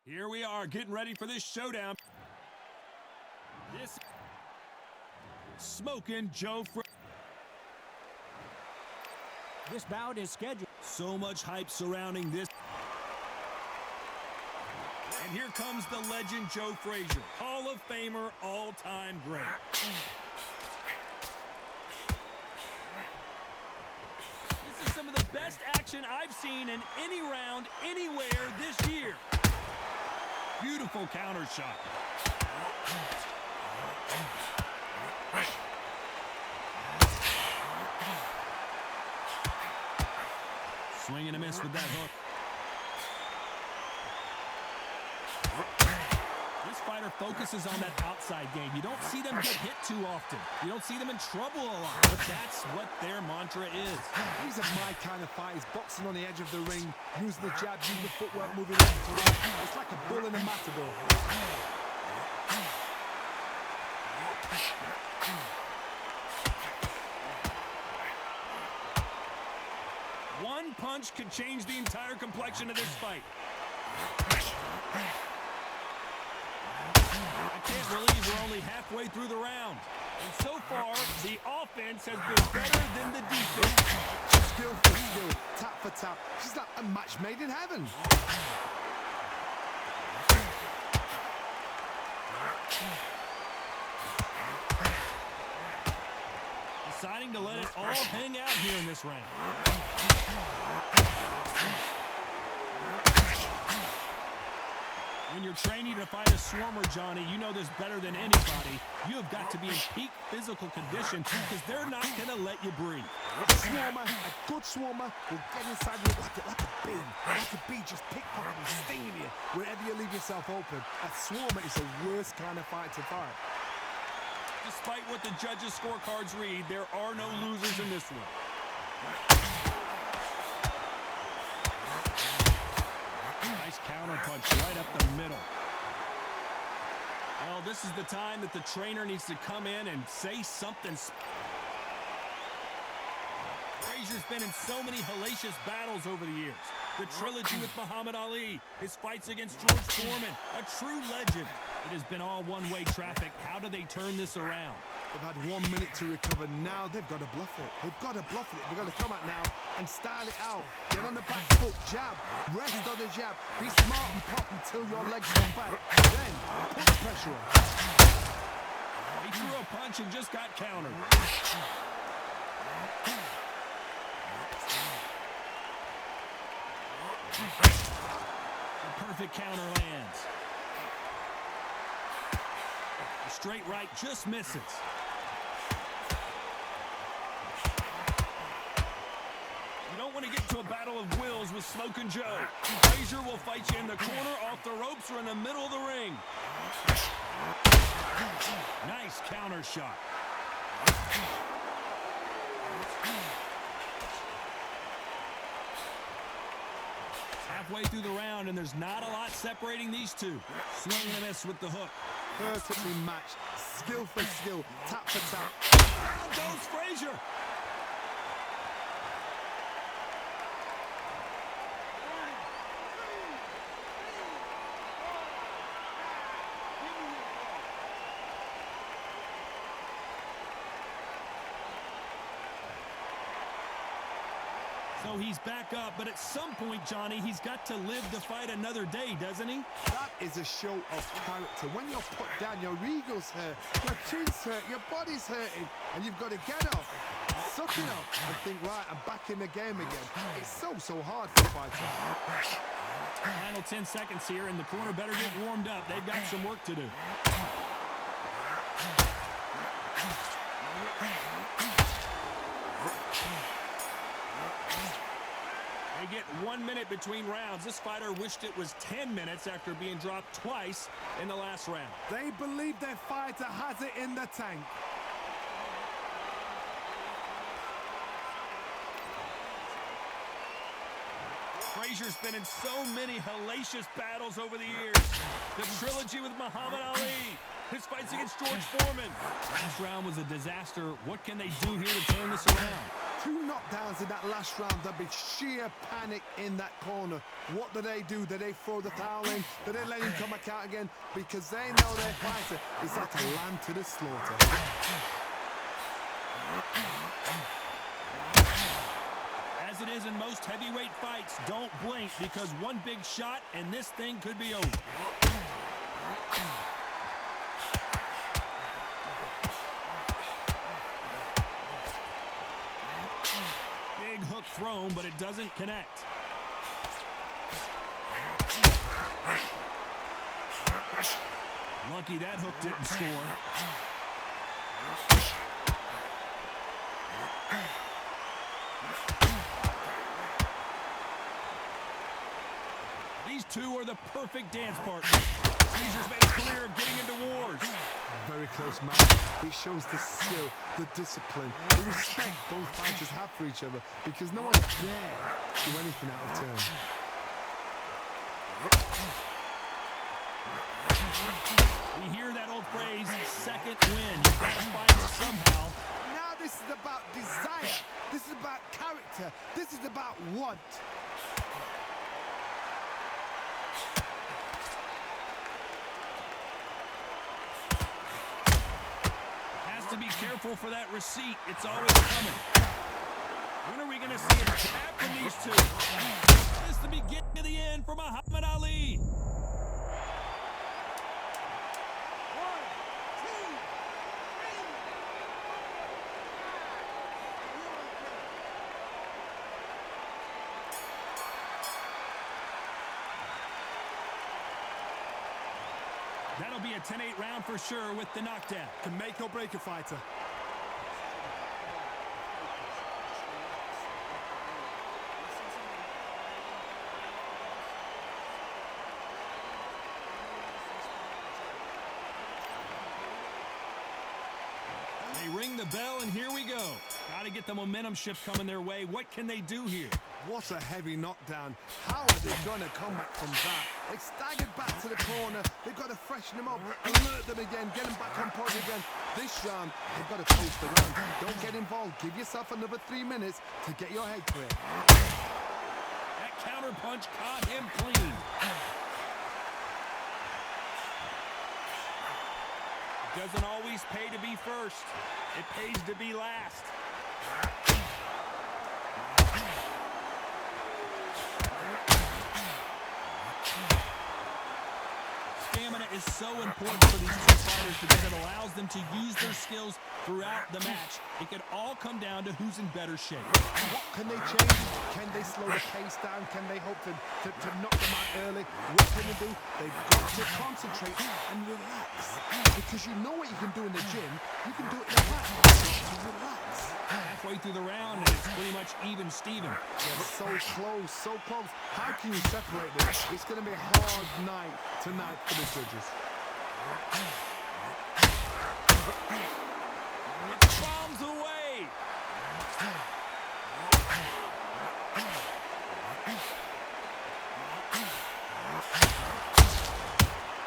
Here we are, getting ready for this showdown. This Smoking Joe Frazier. This bout is scheduled. So much hype surrounding this. And here comes the legend Joe Frazier, Hall of Famer, all-time great. This is some of the best action I've seen in any round, anywhere this year. Beautiful counter shot. Swing and a miss with that hook. This fighter focuses on that outside game. You don't see them get hit too often. You don't see them in trouble a lot, but that's what their mantra is. These are my kind of fighters, boxing on the edge of the ring, using the jab, using the footwork, moving left to right. It's like a bull in a matador. One punch could change the entire complexion of this fight. I can't believe we're only halfway through the round. And so far, the offense has been better than the defense. Skill for skill, tap for tap. She's like a match made in heaven. Deciding to let it all hang out here in this round. When you're training to fight a swarmer, Johnny, you know this better than anybody. You have got to be in peak physical condition because they're not going to let you breathe. A swarmer, a good swarmer, will get inside you like a bee. Like a bee just pickpocketing, stinging you wherever you leave yourself open. A swarmer is the worst kind of fight to fight. Despite what the judges' scorecards read, there are no losers in this one. Nice counter punch right up the middle. Well, this is the time that the trainer needs to come in and say something. Frazier's been in so many hellacious battles over the years. The trilogy with Muhammad Ali, his fights against George Foreman, a true legend. It has been all one-way traffic. How do they turn this around? They've had 1 minute to recover. Now they've got to bluff it. They've got to bluff it. They've got to come out now and style it out. Get on the back foot, jab, rest on the jab. Be smart and pop until your legs come back. Then put the pressure on. He threw a punch and just got countered. The perfect counter lands. The straight right just misses. You don't want to get to a battle of wills with Smoking Joe. Frazier will fight you in the corner, off the ropes, or in the middle of the ring. Nice counter shot. Halfway through the round, and there's not a lot separating these two. Swing and a miss with the hook. Perfectly matched. Skill for skill. Tap for tap. Down goes Frazier. So he's back up, but at some point, Johnny, he's got to live to fight another day, doesn't he? That is a show of character. When you're put down, your ego's hurt, your chin's hurt, your body's hurting, and you've got to get up, suck it up, and think, right, I'm back in the game again. It's so hard for fighters. Final 10 seconds here, and the corner better get warmed up. They've got some work to do. They get 1 minute between rounds. This fighter wished it was 10 minutes after being dropped twice in the last round. They believe their fighter has it in the tank. Frazier's been in so many hellacious battles over the years. The trilogy with Muhammad Ali, his fights against George Foreman. Last round was a disaster. What can they do here to turn this around? 2 knockdowns in that last round. There'll be sheer panic in that corner. What do? Do they throw the towel in? Do they let him come back out again? Because they know their fighter is like a lamb to the slaughter. As it is in most heavyweight fights, don't blink because one big shot and this thing could be over. Big hook thrown, but it doesn't connect. Lucky that hook didn't score. These two are the perfect dance partners. Frazier's made it clear of getting into wars. Very close match. It shows the skill, the discipline, the respect both fighters have for each other because no one dare do anything out of turn. We hear that old phrase, second win. You gotta find it somehow. Now this is about desire. This is about character. This is about want. Has to be careful for that receipt. It's always coming. When are we gonna see a tap from these two? This is the beginning of the end for Muhammad Ali. That'll be a 10-8 round for sure with the knockdown. Can make or break a fighter. They ring the bell, and here we go. Got to get the momentum shift coming their way. What can they do here? What a heavy knockdown. How are they going to come back from that? They staggered back to the corner. They've got to freshen them up, alert them again, get them back on point again. This round, they've got to finish the round. Don't get involved. Give yourself another 3 minutes to get your head clear. That counter punch caught him clean. It doesn't always pay to be first. It pays to be last. Stamina is so important for these two fighters because it allows them to use their skills throughout the match. It could all come down to who's in better shape. What can they change? Can they slow the pace down? Can they hope to knock them out early? What can they do? They've got to concentrate and relax. Because you know what you can do in the gym. You can do it in the match. Relax. Halfway through the round, and it's pretty much even Steven. Yeah, so close, so close. How can you separate this? It's going to be a hard night tonight for the judges. Bombs away.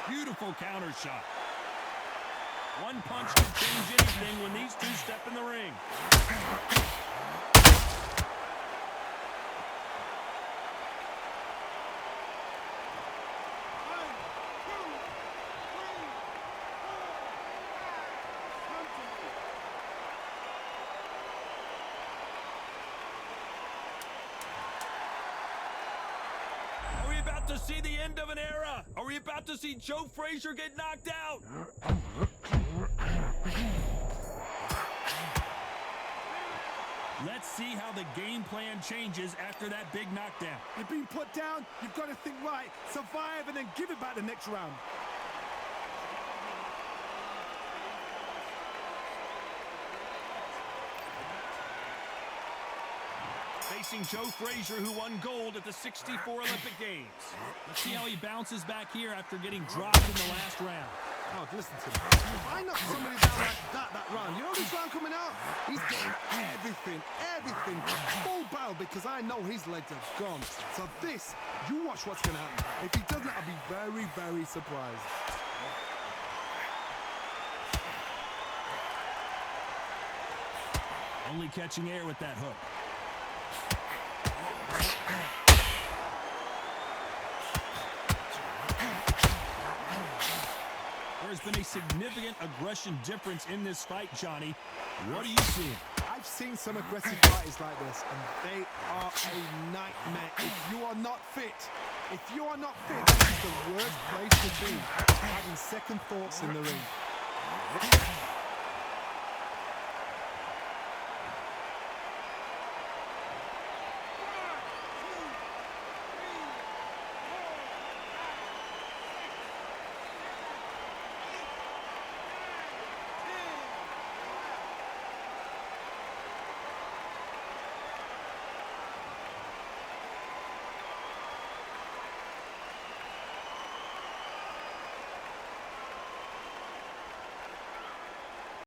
Beautiful counter shot. One punch can change anything when these two step in the ring. Are we about to see the end of an era? Are we about to see Joe Frazier get knocked out? Let's see how the game plan changes after that big knockdown. You've been put down. You've got to think right. Survive and then give it back the next round. Facing Joe Frazier, who won gold at the '64 Olympic Games. Let's see how he bounces back here after getting dropped in the last round. Oh, listen to me. If I knock somebody down like that round, you know this round coming out? He's getting everything, full barrel because I know his legs are gone. So this, you watch what's going to happen. If he doesn't, I'll be very, very surprised. Only catching air with that hook. There's been a significant aggression difference in this fight, Johnny. What are you seeing? I've seen some aggressive fighters like this, and they are a nightmare. If you are not fit, this is the worst place to be, having second thoughts in the ring.